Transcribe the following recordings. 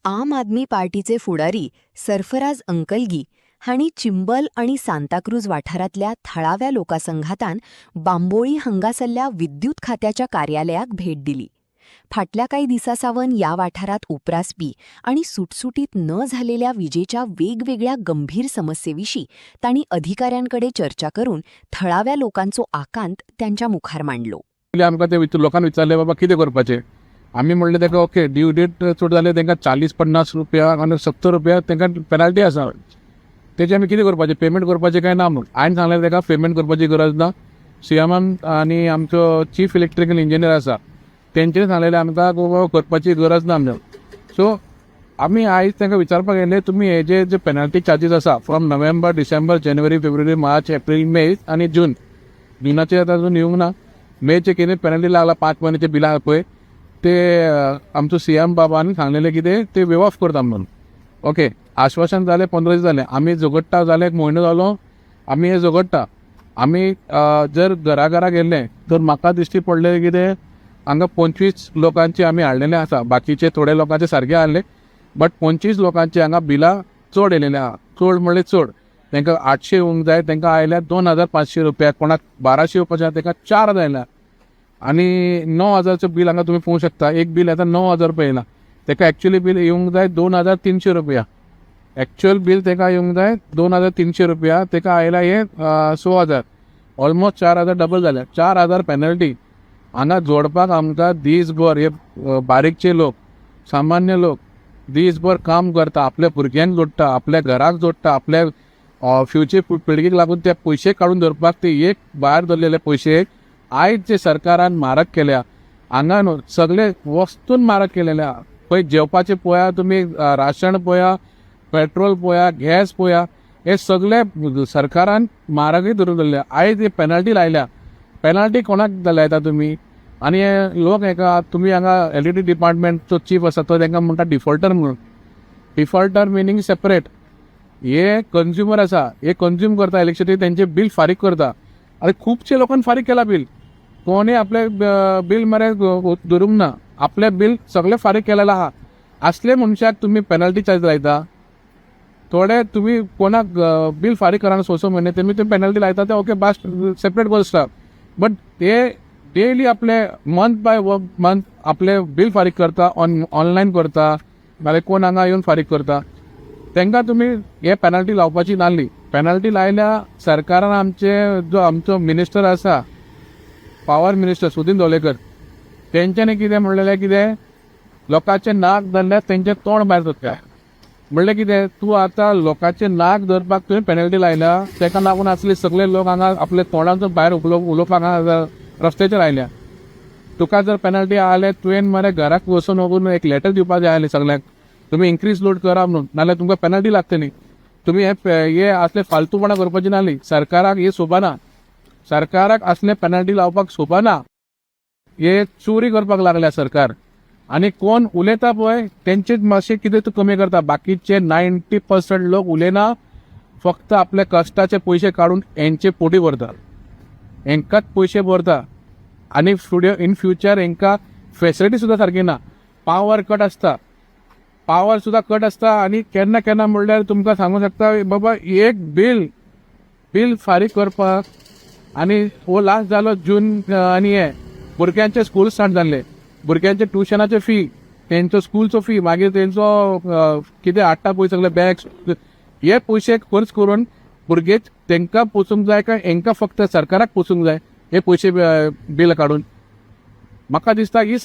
आम आदमी पार्टीचे फुडारी सरफराज अंकलगी हांणी चिंबल आणि सांताक्रूज वाठारांतल्या थळाव्या लोकासंघातान बांबोळी हांगासरल्या विद्युत खात्याच्या कार्यालयाक भेट दिली. फाटल्या काही दिसासावन या वाठारात उप्रासपी आणि सुटसुटीत न झालेल्या विजेच्या वेगवेगळ्या गंभीर समस्येविशीं तांणी अधिकाऱ्यांकडे चर्चा करून थळाव्या लोकांचो आकांत त्यांच्या मुखार मांडलो. आमकां ते लोकांनी विचारले बाबा कितें करपाचें. आमी म्हणलें ताका ओके ड्यू डेट चड जालें तांकां 40-50 रुपया आनी 70 रुपया तांकां पेनल्टी आसा. तेचे आमी कितें करपाचें, पेमेंट करपाचें काय ना म्हणून हांवें सांगलें ताका पेमेंट करपाची गरज ना. सीएमान आनी आमचो चीफ इलेक्ट्रिकल इंजिनियर आसा तेंचें सांगलेलें आमकां करपाची गरज ना म्हणून. सो आमी आयज तांकां विचारपाक गेले तुमी हेजे जे पेनल्टी चार्जीस आसा फ्रॉम नोव्हेंबर, डिसेंबर, जानेवारी, फेब्रुवारी, मार्च, एप्रील, मे आनी जुनाचे आतां अजून येवंक ना. मेचे कितें पेनल्टी लागला 5 म्हयन्याचे बिलां आहा पळय ते आमचो सीएम बाबान सांगलेलें कितें ते वेव ऑफ करता म्हणून. ओके आश्वासन जालें 15 दीस जालें आमी झगडटा जालें 1 म्हयनो जालो आमी हें झगडटा. आमी जर घरा गेल्ले तर म्हाका दिश्टी पडलें कितें हांगा 25 लोकांचे आमी हाडलेले आसा. बाकीचे थोडे लोकांचे सारके हाडले बट 25 लोकांचे हांगा बिलां चड येयलेले आहा. चड म्हणल्यार चड तांकां 800 येवंक जाय तांकां आयल्या 2500 रुपया, कोणाक 1200 येवपाचें तांकां 4000 आयल्या. आनी 9000चो बील हांगा तुमी पळोवंक शकता. एक बील येता 9000 रुपया येयला. ताका एक्चुअली बील येवंक जाय 2300 रुपया. एक्चुअल बील ताका येवंक जाय 2300 रुपया, ताका आयला हे 6000. ऑलमोस्ट 4000 डबल जाल्या. 4000 पेनल्टी हांगा जोडपाक आमकां दिसभर हे बारीकचे लोक, सामान्य लोक दिसभर काम करता, आपल्या भुरग्यांक जोडटा, आपल्या घराक जोडटा, आपल्या फ्युचर पिळगेक लागून ते पयशे काडून दवरपाक ते एक भायर दवरलेले पयशे आयज जे सरकारान म्हारग केल्या. हांगा न्हू सगळे वस्तून म्हारग केलेले आहा. पळय जेवपाचे पळया तुमी, राशन पळया, पेट्रोल पळया, गॅस पळया, हे सगळे सरकारान म्हारगय धरून दवरल्या. आयज हे पेनल्टी लायल्या. पेनल्टी कोणाक लायता तुमी? आनी हे लोक हेका तुमी हांगा एलईडी डिपार्टमेंटचो चीफ आसा तो तांकां म्हणटा डिफॉल्टर म्हणून. Defaulter meaning separate. हे कंज्युमर आसा, हे कंज्यूम करता इलेक्ट्रिसिटी, तेंचे बील फारीक करता. आनी खुबशे लोकांनी फारीक केला बील. कोणें आपले बील मरे धरूंक ना. आपले बील सगळे फारीक केलेले आहा. असले मनशाक तुमी पेनल्टी चार्ज लायता. थोडे तुमी कोणाक बील फारीक कराना सोंसो म्हयने तुमी पेनल्टी लायता ते ओके बास सेपरेट गोष्ट. बट ते डेली आपले मंथ बाय मंथ आपले बील फारीक करता, ऑनलायन करता, नाल्यार कोण हांगा येवन फारीक करता. तांकां तुमी हे पेनल्टी लावपाची नासली. पेनल्टी लायल्या सरकारान आमचो मिनिस्टर आसा, पावर मिनिस्टर सुदीन धवळेकर, तेंच्यांनी कितें म्हणलेलें, कितें लोकांचे नाक धरल्यार तेंचें तोंड भायर सरता. म्हणलें कितें तूं आतां लोकांचे नाक धरपाक तुवें पेनल्टी लायल्या, ताका लागून असले सगळे लोक हांगा आपले तोंडाचो भायर उलोवपाक हांगा रस्त्याचेर आयल्या. तुका जर पेनल्टी आयले तुवें मरे घराक वचून वगून एक लेटर दिवपाक जाय आसलें सगळ्यांक तुमी इन्क्रीज लोड करा म्हणून, नाल्यार तुमकां पेनल्टी लागतली. तुमी हे असले फालतूपणां करपाची नासली. सरकाराक हे शोभना. सरकाराक असले पेनल्टी लावपाक शोभना. हे चोरी करपाक लागल्या सरकार. आनी कोण उलयता पळय तेंचेच मातशें कितें तूं कमी करता. बाकीचे 90% लोक उलयना, फक्त आपले कश्टाचे पयशे काडून हेंचे पोटी भरता, हेंकाच पयशे भरता. आनी इन फ्युचर हेंकां फेसिलिटी सुद्दां सारकी ना. पावर कट आसता, पावर सुद्दां कट आसता. आनी केन्ना म्हणल्यार तुमकां सांगूंक शकता बाबा एक बील फारीक करपाक. आनी हो लास्ट जालो जून आनी हे भुरग्यांचे स्कूल स्टार्ट जाल्ले. भुरग्यांचे ट्युशनाचे फी, तेंचो स्कूलचो फी, मागीर तेंचो कितें हाडटा पळय सगळे बॅग्स, हे पयशे खर्च करून भुरगे तेंकां पोसूंक जाय काय हेंकां फक्त सरकाराक पोसूंक जाय हे पयशे बील काडून? म्हाका दिसता ही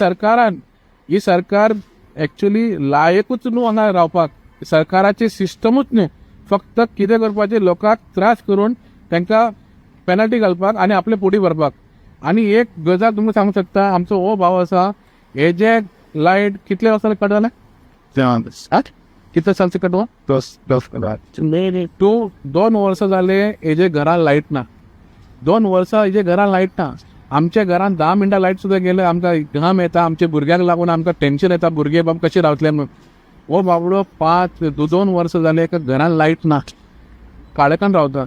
सरकार एक्चुअली लायकूच न्हू हांगा रावपाक. सरकाराचे सिस्टमूच न्हू. फक्त कितें करपाचें लोकांक त्रास करून तांकां पेनल्टी घालपाक आनी आपले पोटी भरपाक. आनी एक गजाल तुमकां सांगूंक शकता, आमचो हो भाव आसा, हे जे लायट कितले वर्सांनी कट जाले? कितले सालचे कटवा? 2 वर्सां जाले हेजे घरान लायट ना. 2 वर्सां हेजे घरान लायट ना. आमच्या घरान 10 मिनटां लायट सुद्दां गेले आमकां घाम येता. आमच्या भुरग्यांक लागून आमकां टेन्शन येता, भुरगे बाबा कशे रावतले म्हणून. हो बाबडो 2 वर्सां जाले एका घरान लायट ना, काळेकान रावता.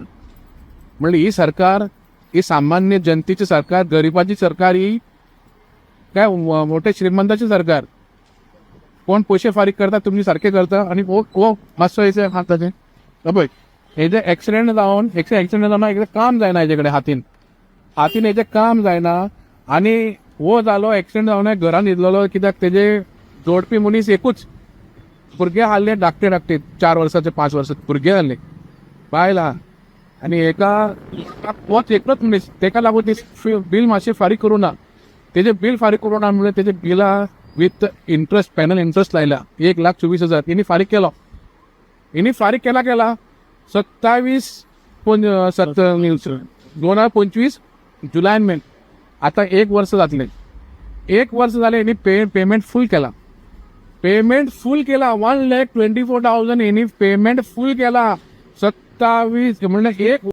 म्हणल्यार ही सरकार, ही सामान्य जनतेची सरकार, गरिबाची सरकार, ही काय मोठे श्रीमंताची सरकार? कोण पैसे फारीक करता तुमचे सारखे करता आणि हो मातसो हेचे हाताचे पळय हेजे एक्सिडेंट जावन जावन एकदा काम जायना हेजे कडेन हातीन हेजे काम जायना आनी हो जालो एक्सिडेंट जावन घरान येयलो कित्याक तेजे जोडपी मनीस एकूच भुरगे आहले धाकटे 4 वर्साचे 5 वर्साचे भुरगे आहले बायला आनी एका होच एकलोच मनीस तेका लागून ते बील मातशें फारीक करूं ना तेजे बील फारीक करूं ना म्हणजे तेजे बिला विथ इंटरेस्ट पॅनल इंटरेस्ट लायला 1,24,000 हिनी फारीक केलो 2025 जुलयान मेन आता 1 वर्ष जातले 1 वर्ष जाले हिनी पेमेंट फुल केला 1,24,000 हिनी पेमेंट फुल केला 27 म्हणजे 1